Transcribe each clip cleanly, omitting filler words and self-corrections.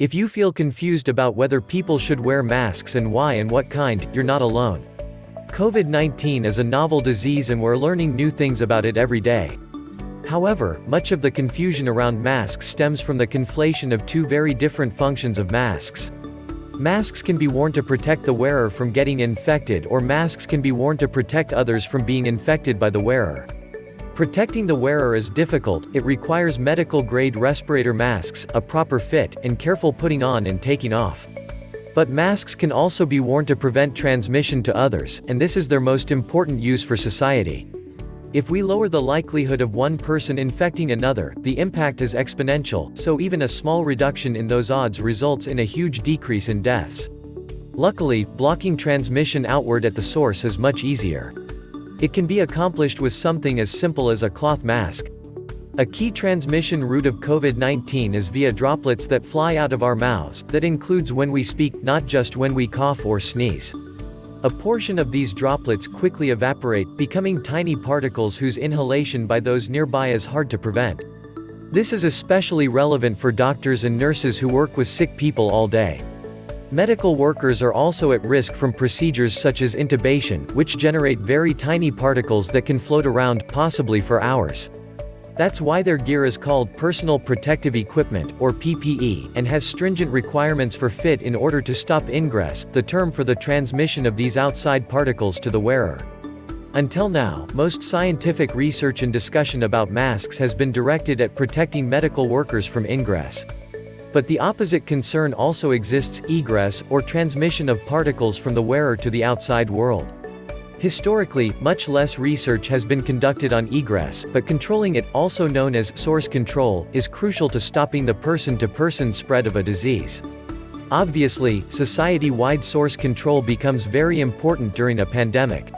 If you feel confused about whether people should wear masks and why and what kind, you're not alone. COVID-19 is a novel disease and we're learning new things about it every day. However, much of the confusion around masks stems from the conflation of two very different functions of masks. Masks can be worn to protect the wearer from getting infected, or masks can be worn to protect others from being infected by the wearer. Protecting the wearer is difficult. It requires medical-grade respirator masks, a proper fit, and careful putting on and taking off. But masks can also be worn to prevent transmission to others, and this is their most important use for society. If we lower the likelihood of one person infecting another, the impact is exponential, so even a small reduction in those odds results in a huge decrease in deaths. Luckily, blocking transmission outward at the source is much easier. It can be accomplished with something as simple as a cloth mask. A key transmission route of COVID-19 is via droplets that fly out of our mouths. That includes when we speak, not just when we cough or sneeze. A portion of these droplets quickly evaporate, becoming tiny particles whose inhalation by those nearby is hard to prevent. This is especially relevant for doctors and nurses who work with sick people all day. Medical workers are also at risk from procedures such as intubation, which generate very tiny particles that can float around, possibly for hours. That's why their gear is called Personal Protective Equipment, or PPE, and has stringent requirements for fit in order to stop ingress, the term for the transmission of these outside particles to the wearer. Until now, most scientific research and discussion about masks has been directed at protecting medical workers from ingress. But the opposite concern also exists: egress, or transmission of particles from the wearer to the outside world. Historically, much less research has been conducted on egress, but controlling it, also known as source control, is crucial to stopping the person-to-person spread of a disease. Obviously, society-wide source control becomes very important during a pandemic.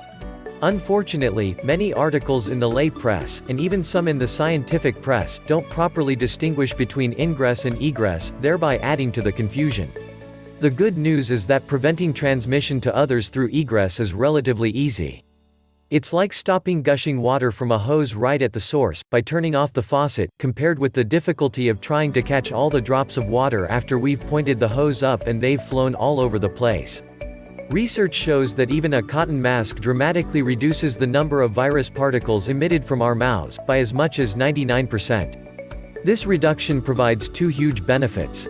Unfortunately, many articles in the lay press, and even some in the scientific press, don't properly distinguish between ingress and egress, thereby adding to the confusion. The good news is that preventing transmission to others through egress is relatively easy. It's like stopping gushing water from a hose right at the source, by turning off the faucet, compared with the difficulty of trying to catch all the drops of water after we've pointed the hose up and they've flown all over the place. Research shows that even a cotton mask dramatically reduces the number of virus particles emitted from our mouths, by as much as 99%. This reduction provides two huge benefits.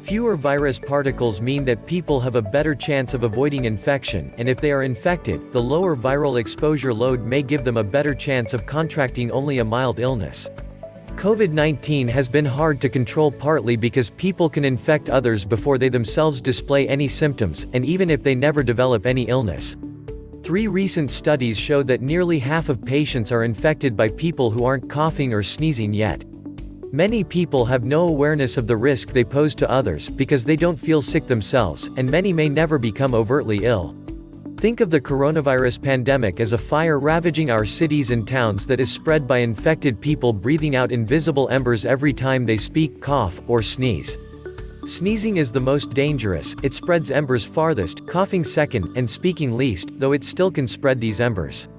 Fewer virus particles mean that people have a better chance of avoiding infection, and if they are infected, the lower viral exposure load may give them a better chance of contracting only a mild illness. COVID-19 has been hard to control partly because people can infect others before they themselves display any symptoms, and even if they never develop any illness. 3 recent studies show that nearly half of patients are infected by people who aren't coughing or sneezing yet. Many people have no awareness of the risk they pose to others, because they don't feel sick themselves, and many may never become overtly ill. Think of the coronavirus pandemic as a fire ravaging our cities and towns that is spread by infected people breathing out invisible embers every time they speak, cough, or sneeze. Sneezing is the most dangerous, it spreads embers farthest, coughing second, and speaking least, though it still can spread these embers.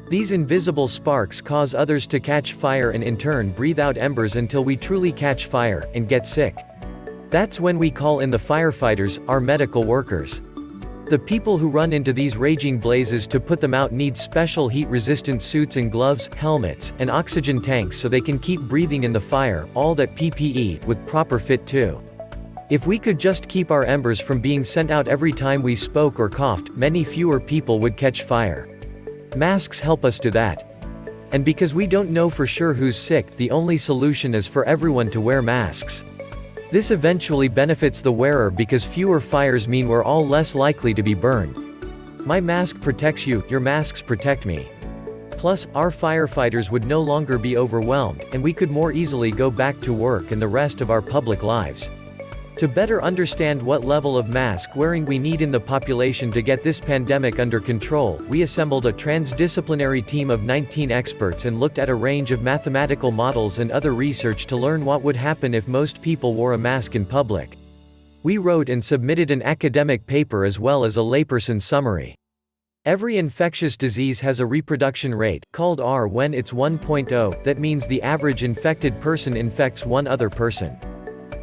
These invisible sparks cause others to catch fire and in turn breathe out embers until we truly catch fire, and get sick. That's when we call in the firefighters, our medical workers. The people who run into these raging blazes to put them out need special heat-resistant suits and gloves, helmets, and oxygen tanks so they can keep breathing in the fire, all that PPE, with proper fit too. If we could just keep our embers from being sent out every time we spoke or coughed, many fewer people would catch fire. Masks help us do that. And because we don't know for sure who's sick, the only solution is for everyone to wear masks. This eventually benefits the wearer because fewer fires mean we're all less likely to be burned. My mask protects you, your masks protect me. Plus, our firefighters would no longer be overwhelmed, and we could more easily go back to work and the rest of our public lives. To better understand what level of mask wearing we need in the population to get this pandemic under control, we assembled a transdisciplinary team of 19 experts and looked at a range of mathematical models and other research to learn what would happen if most people wore a mask in public. We wrote and submitted an academic paper as well as a layperson summary. Every infectious disease has a reproduction rate, called R when it's 1.0, that means the average infected person infects one other person.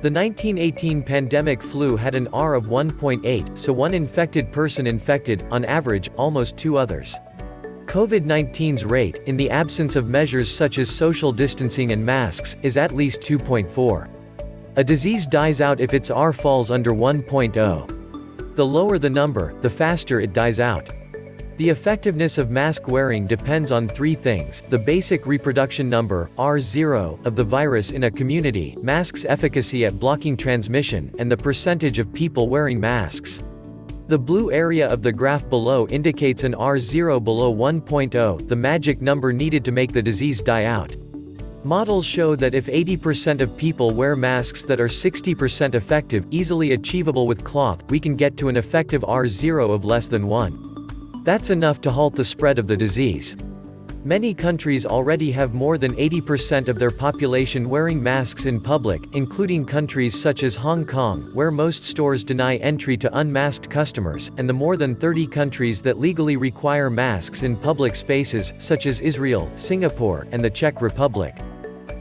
The 1918 pandemic flu had an R of 1.8, so one infected person infected, on average, almost 2 others. COVID-19's rate, in the absence of measures such as social distancing and masks, is at least 2.4. A disease dies out if its R falls under 1.0. The lower the number, the faster it dies out. The effectiveness of mask wearing depends on 3 things: the basic reproduction number, R0, of the virus in a community, masks' efficacy at blocking transmission, and the percentage of people wearing masks. The blue area of the graph below indicates an R0 below 1.0, the magic number needed to make the disease die out. Models show that if 80% of people wear masks that are 60% effective, easily achievable with cloth, we can get to an effective R0 of less than 1. That's enough to halt the spread of the disease. Many countries already have more than 80% of their population wearing masks in public, including countries such as Hong Kong, where most stores deny entry to unmasked customers, and the more than 30 countries that legally require masks in public spaces, such as Israel, Singapore, and the Czech Republic.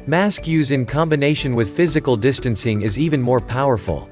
Mask use in combination with physical distancing is even more powerful.